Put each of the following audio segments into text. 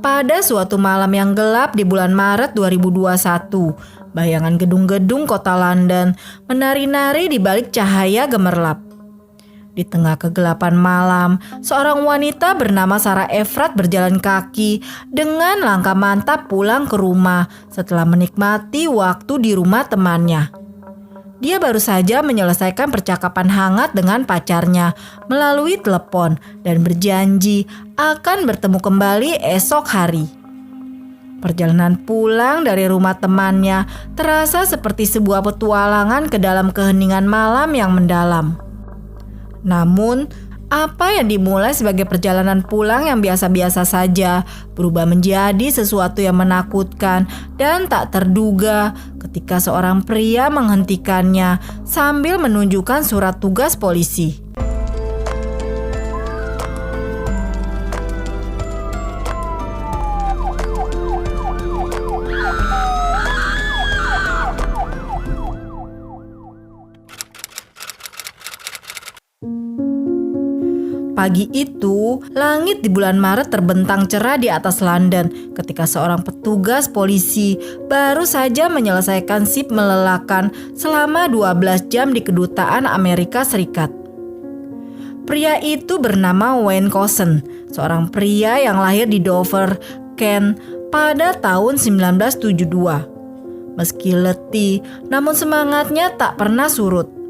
Pada suatu malam yang gelap di bulan Maret 2021, bayangan gedung-gedung kota London menari-nari di balik cahaya gemerlap. Di tengah kegelapan malam, seorang wanita bernama Sarah Efrat berjalan kaki dengan langkah mantap pulang ke rumah setelah menikmati waktu di rumah temannya. Dia baru saja menyelesaikan percakapan hangat dengan pacarnya melalui telepon dan berjanji akan bertemu kembali esok hari. Perjalanan pulang dari rumah temannya terasa seperti sebuah petualangan ke dalam keheningan malam yang mendalam. Namun, apa yang dimulai sebagai perjalanan pulang yang biasa-biasa saja berubah menjadi sesuatu yang menakutkan dan tak terduga ketika seorang pria menghentikannya sambil menunjukkan surat tugas polisi. Pagi itu, langit di bulan Maret terbentang cerah di atas London ketika seorang petugas polisi baru saja menyelesaikan sip melelahkan selama 12 jam di kedutaan Amerika Serikat. Pria itu bernama Wayne Couzens, seorang pria yang lahir di Dover, Kent pada tahun 1972. Meski letih, namun semangatnya tak pernah surut.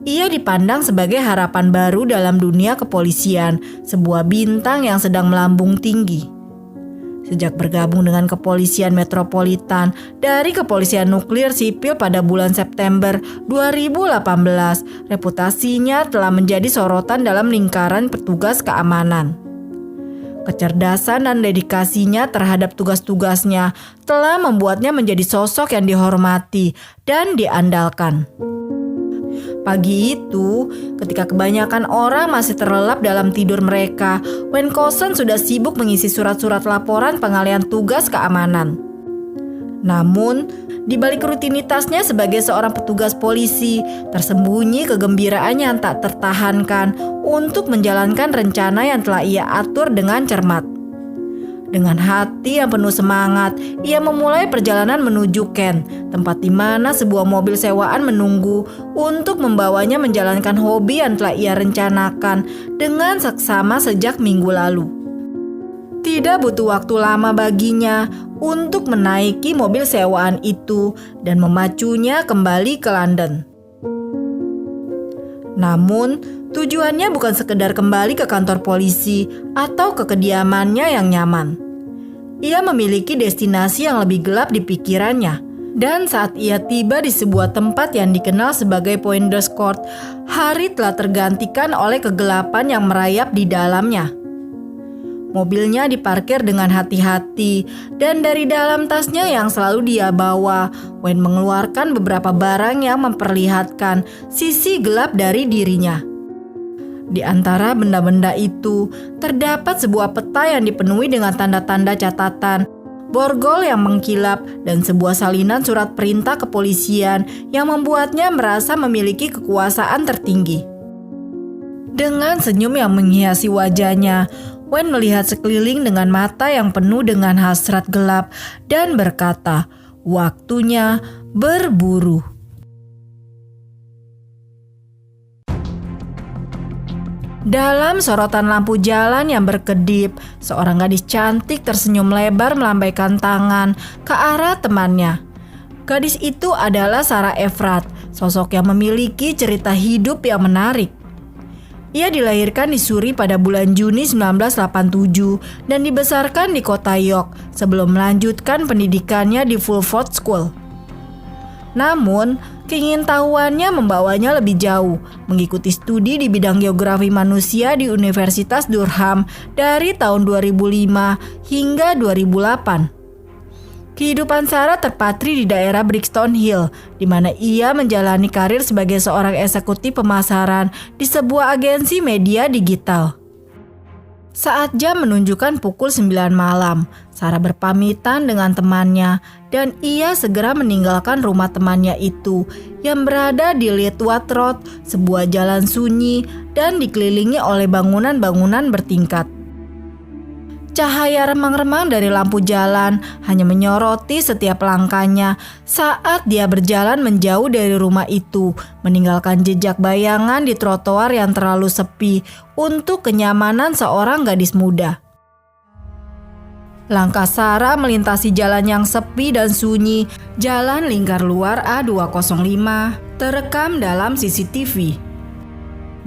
Ia dipandang sebagai harapan baru dalam dunia kepolisian, sebuah bintang yang sedang melambung tinggi. Sejak bergabung dengan kepolisian metropolitan dari kepolisian nuklir sipil pada bulan September 2018, reputasinya telah menjadi sorotan dalam lingkaran petugas keamanan. Kecerdasan dan dedikasinya terhadap tugas-tugasnya telah membuatnya menjadi sosok yang dihormati dan diandalkan. Pagi itu, ketika kebanyakan orang masih terlelap dalam tidur mereka, Wayne Couzens sudah sibuk mengisi surat-surat laporan pengalihan tugas keamanan. Namun, di balik rutinitasnya sebagai seorang petugas polisi, tersembunyi kegembiraan yang tak tertahankan untuk menjalankan rencana yang telah ia atur dengan cermat. Dengan hati yang penuh semangat, ia memulai perjalanan menuju Kent, tempat di mana sebuah mobil sewaan menunggu untuk membawanya menjalankan hobi yang telah ia rencanakan dengan seksama sejak minggu lalu. Tidak butuh waktu lama baginya untuk menaiki mobil sewaan itu dan memacunya kembali ke London. Namun, tujuannya bukan sekedar kembali ke kantor polisi atau ke kediamannya yang nyaman. Ia memiliki destinasi yang lebih gelap di pikirannya. Dan saat ia tiba di sebuah tempat yang dikenal sebagai Poinders Court, hari telah tergantikan oleh kegelapan yang merayap di dalamnya. Mobilnya diparkir dengan hati-hati, dan dari dalam tasnya yang selalu dia bawa, Wayne mengeluarkan beberapa barang yang memperlihatkan sisi gelap dari dirinya. Di antara benda-benda itu, terdapat sebuah peta yang dipenuhi dengan tanda-tanda catatan, borgol yang mengkilap, dan sebuah salinan surat perintah kepolisian yang membuatnya merasa memiliki kekuasaan tertinggi. Dengan senyum yang menghiasi wajahnya, Wayne melihat sekeliling dengan mata yang penuh dengan hasrat gelap dan berkata, "Waktunya berburu." Dalam sorotan lampu jalan yang berkedip, seorang gadis cantik tersenyum lebar melambaikan tangan ke arah temannya. Gadis itu adalah Sarah Efrat, sosok yang memiliki cerita hidup yang menarik. Ia dilahirkan di Surrey pada bulan Juni 1987 dan dibesarkan di kota York sebelum melanjutkan pendidikannya di Fulford School. Namun, keingintahuannya membawanya lebih jauh, mengikuti studi di bidang geografi manusia di Universitas Durham dari tahun 2005 hingga 2008. Kehidupan Sarah terpatri di daerah Brixton Hill, di mana ia menjalani karir sebagai seorang eksekutif pemasaran di sebuah agensi media digital. Saat jam menunjukkan pukul 9 malam, Sarah berpamitan dengan temannya dan ia segera meninggalkan rumah temannya itu yang berada di Litwatt Road, sebuah jalan sunyi dan dikelilingi oleh bangunan-bangunan bertingkat. Cahaya remang-remang dari lampu jalan hanya menyoroti setiap langkahnya saat dia berjalan menjauh dari rumah itu, meninggalkan jejak bayangan di trotoar yang terlalu sepi untuk kenyamanan seorang gadis muda. Langkah Sarah melintasi jalan yang sepi dan sunyi, jalan lingkar luar A205, terekam dalam CCTV.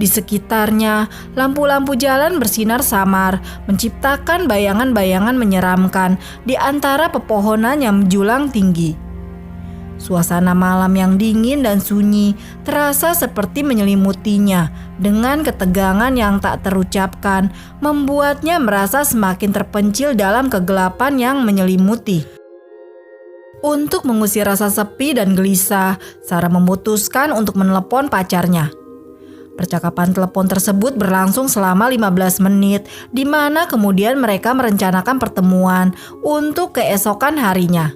Di sekitarnya, lampu-lampu jalan bersinar samar, menciptakan bayangan-bayangan menyeramkan di antara pepohonan yang menjulang tinggi. Suasana malam yang dingin dan sunyi terasa seperti menyelimutinya dengan ketegangan yang tak terucapkan, membuatnya merasa semakin terpencil dalam kegelapan yang menyelimuti. Untuk mengusir rasa sepi dan gelisah, Sarah memutuskan untuk menelepon pacarnya. Percakapan telepon tersebut berlangsung selama 15 menit, di mana kemudian mereka merencanakan pertemuan untuk keesokan harinya.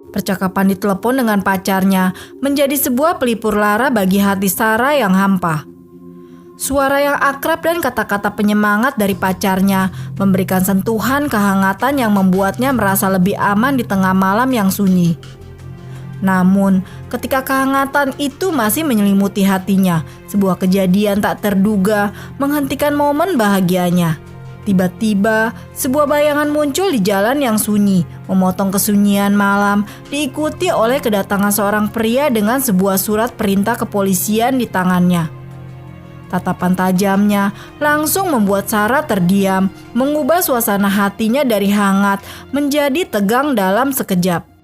Percakapan di telepon dengan pacarnya menjadi sebuah pelipur lara bagi hati Sarah yang hampa. Suara yang akrab dan kata-kata penyemangat dari pacarnya memberikan sentuhan kehangatan yang membuatnya merasa lebih aman di tengah malam yang sunyi. Namun, ketika kehangatan itu masih menyelimuti hatinya, sebuah kejadian tak terduga menghentikan momen bahagianya. Tiba-tiba, sebuah bayangan muncul di jalan yang sunyi, memotong kesunyian malam, diikuti oleh kedatangan seorang pria dengan sebuah surat perintah kepolisian di tangannya. Tatapan tajamnya langsung membuat Sarah terdiam, mengubah suasana hatinya dari hangat menjadi tegang dalam sekejap.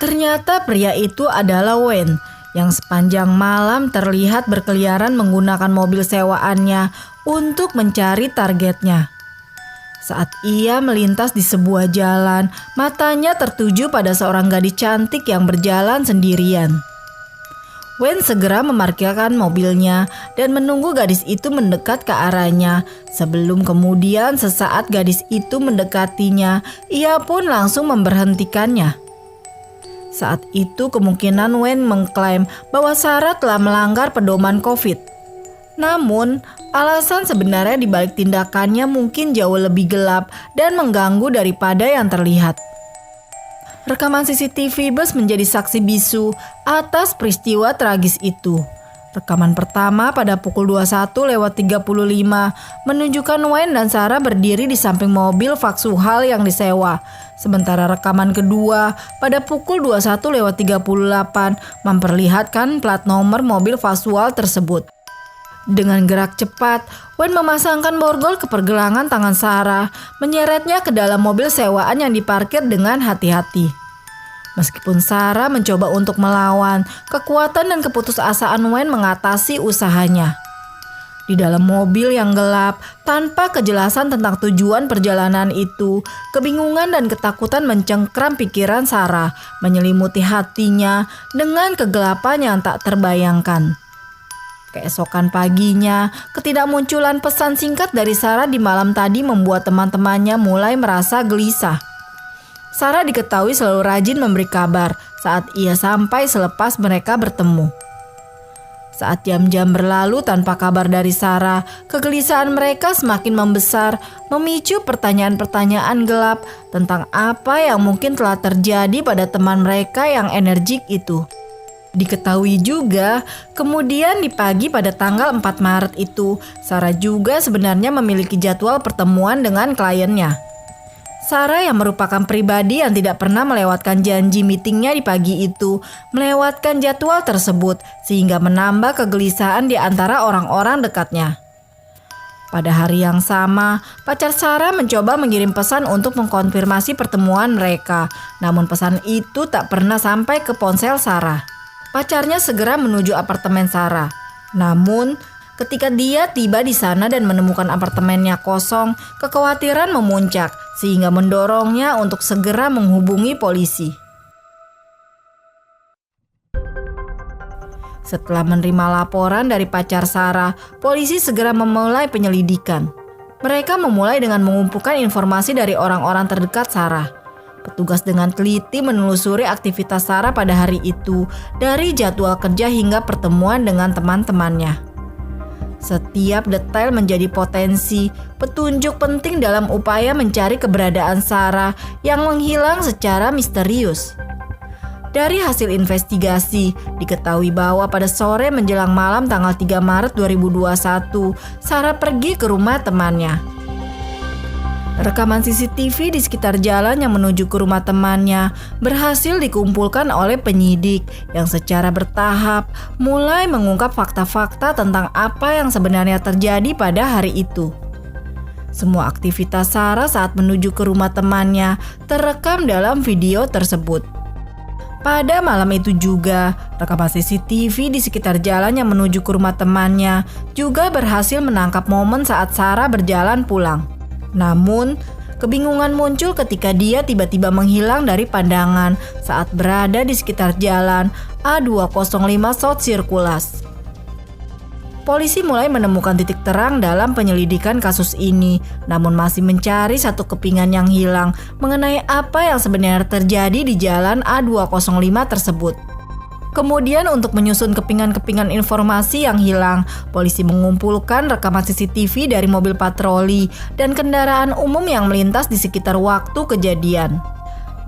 Ternyata pria itu adalah Wayne yang sepanjang malam terlihat berkeliaran menggunakan mobil sewaannya untuk mencari targetnya. Saat ia melintas di sebuah jalan, matanya tertuju pada seorang gadis cantik yang berjalan sendirian. Wayne segera memarkirkan mobilnya dan menunggu gadis itu mendekat ke arahnya. Sebelum kemudian sesaat gadis itu mendekatinya, ia pun langsung memberhentikannya. Saat itu kemungkinan Wayne mengklaim bahwa Sarah telah melanggar pedoman COVID. Namun, alasan sebenarnya di balik tindakannya mungkin jauh lebih gelap dan mengganggu daripada yang terlihat. Rekaman CCTV bus menjadi saksi bisu atas peristiwa tragis itu. Rekaman pertama pada pukul 21.35 menunjukkan Wayne dan Sarah berdiri di samping mobil Vauxhall yang disewa. Sementara rekaman kedua pada pukul 21.38 memperlihatkan plat nomor mobil Vauxhall tersebut. Dengan gerak cepat, Wayne memasangkan borgol ke pergelangan tangan Sarah, menyeretnya ke dalam mobil sewaan yang diparkir dengan hati-hati. Meskipun Sarah mencoba untuk melawan, kekuatan dan keputusasaan Wayne mengatasi usahanya. Di dalam mobil yang gelap, tanpa kejelasan tentang tujuan perjalanan itu, kebingungan dan ketakutan mencengkram pikiran Sarah, menyelimuti hatinya dengan kegelapan yang tak terbayangkan. Keesokan paginya, ketidakmunculan pesan singkat dari Sarah di malam tadi membuat teman-temannya mulai merasa gelisah. Sarah diketahui selalu rajin memberi kabar saat ia sampai selepas mereka bertemu. Saat jam-jam berlalu tanpa kabar dari Sarah, kegelisahan mereka semakin membesar, memicu pertanyaan-pertanyaan gelap tentang apa yang mungkin telah terjadi pada teman mereka yang energik itu. Diketahui juga, kemudian di pagi pada tanggal 4 Maret itu, Sarah juga sebenarnya memiliki jadwal pertemuan dengan kliennya. Sarah yang merupakan pribadi yang tidak pernah melewatkan janji meetingnya di pagi itu, melewatkan jadwal tersebut sehingga menambah kegelisahan di antara orang-orang dekatnya. Pada hari yang sama, pacar Sarah mencoba mengirim pesan untuk mengkonfirmasi pertemuan mereka, namun pesan itu tak pernah sampai ke ponsel Sarah. Pacarnya segera menuju apartemen Sarah. Namun, ketika dia tiba di sana dan menemukan apartemennya kosong, kekhawatiran memuncak sehingga mendorongnya untuk segera menghubungi polisi. Setelah menerima laporan dari pacar Sarah, polisi segera memulai penyelidikan. Mereka memulai dengan mengumpulkan informasi dari orang-orang terdekat Sarah. Petugas dengan teliti menelusuri aktivitas Sarah pada hari itu, dari jadwal kerja hingga pertemuan dengan teman-temannya. Setiap detail menjadi potensi petunjuk penting dalam upaya mencari keberadaan Sarah yang menghilang secara misterius. Dari hasil investigasi, diketahui bahwa pada sore menjelang malam tanggal 3 Maret 2021, Sarah pergi ke rumah temannya. Rekaman CCTV di sekitar jalan yang menuju ke rumah temannya berhasil dikumpulkan oleh penyidik yang secara bertahap mulai mengungkap fakta-fakta tentang apa yang sebenarnya terjadi pada hari itu. Semua aktivitas Sarah saat menuju ke rumah temannya terekam dalam video tersebut. Pada malam itu juga, rekaman CCTV di sekitar jalan yang menuju ke rumah temannya juga berhasil menangkap momen saat Sarah berjalan pulang. Namun, kebingungan muncul ketika dia tiba-tiba menghilang dari pandangan saat berada di sekitar jalan A205 South Circulus. Polisi mulai menemukan titik terang dalam penyelidikan kasus ini, namun masih mencari satu kepingan yang hilang mengenai apa yang sebenarnya terjadi di jalan A205 tersebut. Kemudian untuk menyusun kepingan-kepingan informasi yang hilang, polisi mengumpulkan rekaman CCTV dari mobil patroli dan kendaraan umum yang melintas di sekitar waktu kejadian.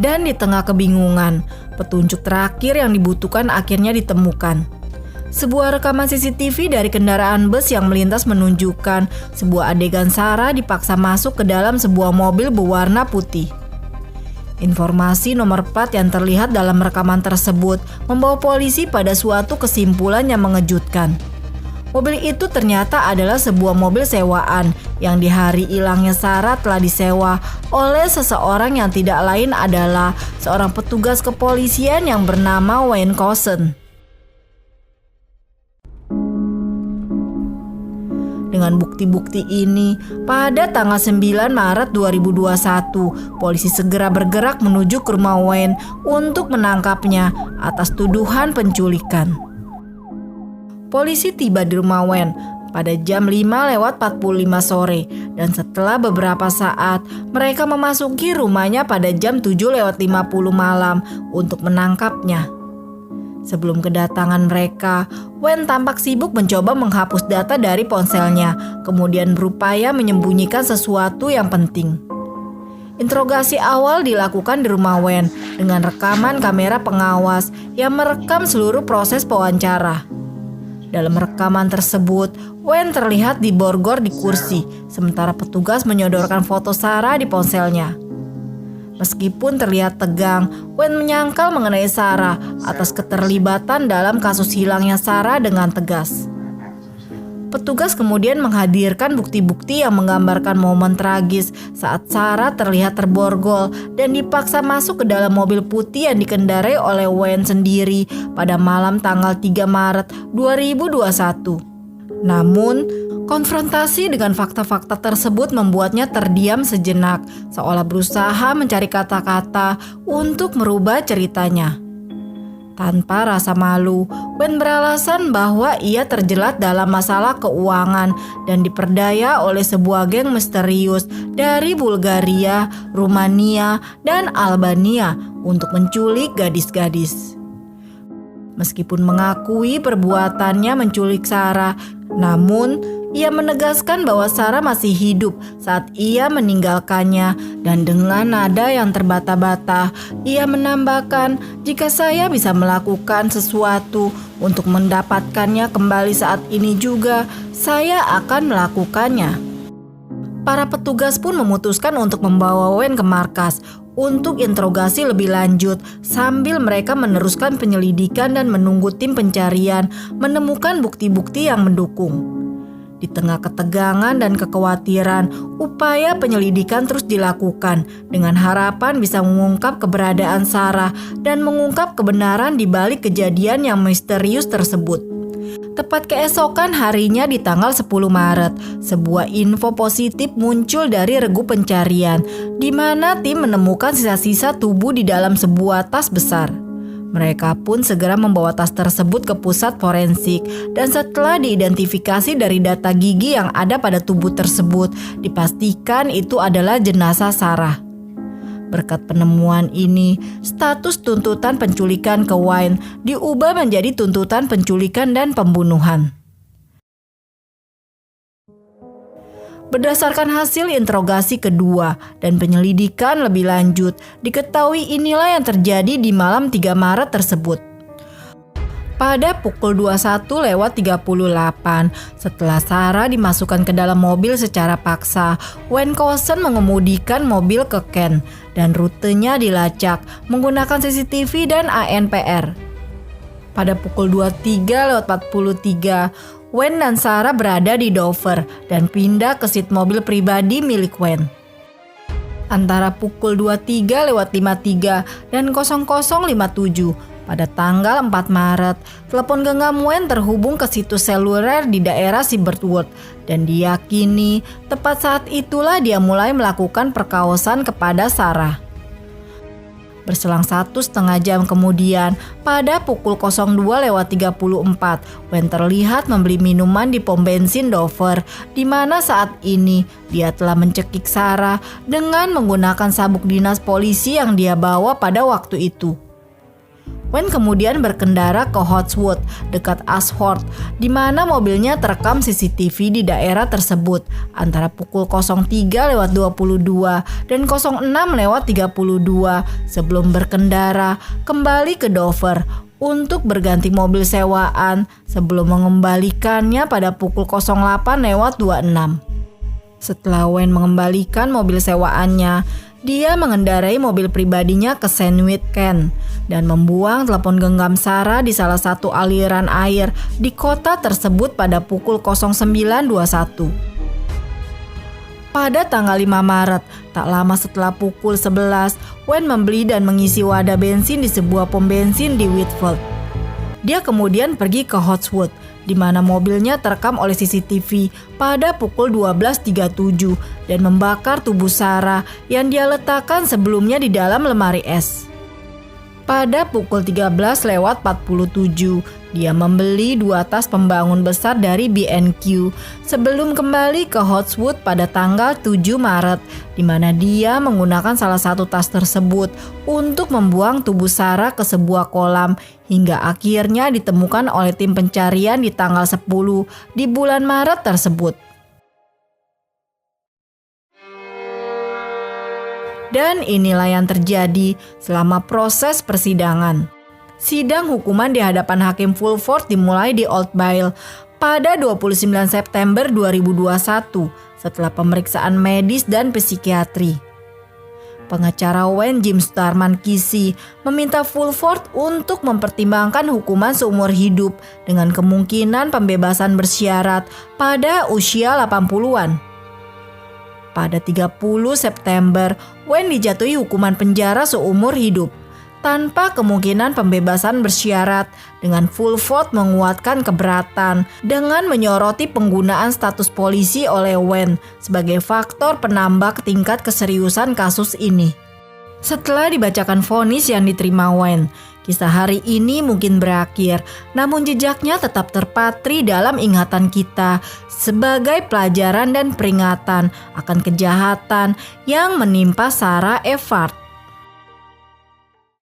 Dan di tengah kebingungan, petunjuk terakhir yang dibutuhkan akhirnya ditemukan. Sebuah rekaman CCTV dari kendaraan bus yang melintas menunjukkan sebuah adegan Sarah dipaksa masuk ke dalam sebuah mobil berwarna putih. Informasi nomor plat yang terlihat dalam rekaman tersebut membawa polisi pada suatu kesimpulan yang mengejutkan. Mobil itu ternyata adalah sebuah mobil sewaan yang di hari hilangnya Sarah telah disewa oleh seseorang yang tidak lain adalah seorang petugas kepolisian yang bernama Wayne Couzens. Dengan bukti-bukti ini, pada tanggal 9 Maret 2021, polisi segera bergerak menuju ke rumah Wayne untuk menangkapnya atas tuduhan penculikan. Polisi tiba di rumah Wayne pada jam 5:45 sore dan setelah beberapa saat, mereka memasuki rumahnya pada jam 7:50 malam untuk menangkapnya. Sebelum kedatangan mereka, Wayne tampak sibuk mencoba menghapus data dari ponselnya, kemudian berupaya menyembunyikan sesuatu yang penting. Interogasi awal dilakukan di rumah Wayne dengan rekaman kamera pengawas yang merekam seluruh proses pewawancara. Dalam rekaman tersebut, Wayne terlihat diborgol di kursi, sementara petugas menyodorkan foto Sarah di ponselnya. Meskipun terlihat tegang, Wayne menyangkal mengenai Sarah atas keterlibatan dalam kasus hilangnya Sarah dengan tegas. Petugas kemudian menghadirkan bukti-bukti yang menggambarkan momen tragis saat Sarah terlihat terborgol dan dipaksa masuk ke dalam mobil putih yang dikendarai oleh Wayne sendiri pada malam tanggal 3 Maret 2021. Namun, konfrontasi dengan fakta-fakta tersebut membuatnya terdiam sejenak, seolah berusaha mencari kata-kata untuk merubah ceritanya. Tanpa rasa malu, Wayne beralasan bahwa ia terjerat dalam masalah keuangan dan diperdaya oleh sebuah geng misterius dari Bulgaria, Rumania, dan Albania untuk menculik gadis-gadis. Meskipun mengakui perbuatannya menculik Sarah, namun ia menegaskan bahwa Sarah masih hidup saat ia meninggalkannya, dan dengan nada yang terbata-bata, ia menambahkan, "Jika saya bisa melakukan sesuatu untuk mendapatkannya kembali saat ini juga, saya akan melakukannya." Para petugas pun memutuskan untuk membawa Wayne ke markas untuk interogasi lebih lanjut sambil mereka meneruskan penyelidikan dan menunggu tim pencarian menemukan bukti-bukti yang mendukung. Di tengah ketegangan dan kekhawatiran, upaya penyelidikan terus dilakukan dengan harapan bisa mengungkap keberadaan Sarah dan mengungkap kebenaran di balik kejadian yang misterius tersebut. Tepat keesokan harinya di tanggal 10 Maret, sebuah info positif muncul dari regu pencarian, di mana tim menemukan sisa-sisa tubuh di dalam sebuah tas besar. Mereka pun segera membawa tas tersebut ke pusat forensik, dan setelah diidentifikasi dari data gigi yang ada pada tubuh tersebut, dipastikan itu adalah jenazah Sarah. Berkat penemuan ini, status tuntutan penculikan ke Wayne diubah menjadi tuntutan penculikan dan pembunuhan. Berdasarkan hasil interogasi kedua dan penyelidikan lebih lanjut, diketahui inilah yang terjadi di malam 3 Maret tersebut. Pada pukul 21:38, setelah Sarah dimasukkan ke dalam mobil secara paksa, Wayne Couzens mengemudikan mobil ke Kent dan rutenya dilacak menggunakan CCTV dan ANPR. Pada pukul 23:43, Wayne dan Sarah berada di Dover dan pindah ke seat mobil pribadi milik Wayne. Antara pukul 23:53 dan 00:57 pada tanggal 4 Maret, telepon genggam Wayne terhubung ke situs seluler di daerah Silverwood dan diyakini tepat saat itulah dia mulai melakukan perkosaan kepada Sarah. Berselang 1,5 jam kemudian, pada pukul 02:34, Wayne terlihat membeli minuman di pom bensin Dover, di mana saat ini dia telah mencekik Sarah dengan menggunakan sabuk dinas polisi yang dia bawa pada waktu itu. Wayne kemudian berkendara ke Hotswood dekat Ashford, di mana mobilnya terekam CCTV di daerah tersebut antara pukul 03:22 dan 06:32 sebelum berkendara kembali ke Dover untuk berganti mobil sewaan sebelum mengembalikannya pada pukul 08:26. Setelah Wayne mengembalikan mobil sewaannya, dia mengendarai mobil pribadinya ke Sandwich, Kent, dan membuang telepon genggam Sarah di salah satu aliran air di kota tersebut pada pukul 09:21. Pada tanggal 5 Maret, tak lama setelah pukul 11, Wayne membeli dan mengisi wadah bensin di sebuah pom bensin di Whitfield. Dia kemudian pergi ke Hotswood, di mana mobilnya terekam oleh CCTV pada pukul 12:37 dan membakar tubuh Sarah yang dia letakkan sebelumnya di dalam lemari es. Pada pukul 13:47, dia membeli 2 tas pembangun besar dari B&Q sebelum kembali ke Hotswood pada tanggal 7 Maret, di mana dia menggunakan salah satu tas tersebut untuk membuang tubuh Sarah ke sebuah kolam hingga akhirnya ditemukan oleh tim pencarian di tanggal 10 di bulan Maret tersebut. Dan inilah yang terjadi selama proses persidangan. Sidang hukuman di hadapan Hakim Fulford dimulai di Old Bailey pada 29 September 2021 setelah pemeriksaan medis dan psikiatri. Pengacara Wayne, Jim Starman Kesey, meminta Fulford untuk mempertimbangkan hukuman seumur hidup dengan kemungkinan pembebasan bersyarat pada usia 80-an. Pada 30 September, Wayne dijatuhi hukuman penjara seumur hidup tanpa kemungkinan pembebasan bersyarat, dengan Fulford menguatkan keberatan dengan menyoroti penggunaan status polisi oleh Wayne sebagai faktor penambah tingkat keseriusan kasus ini. Setelah dibacakan vonis yang diterima Wayne, kisah hari ini mungkin berakhir, namun jejaknya tetap terpatri dalam ingatan kita sebagai pelajaran dan peringatan akan kejahatan yang menimpa Sarah Everard.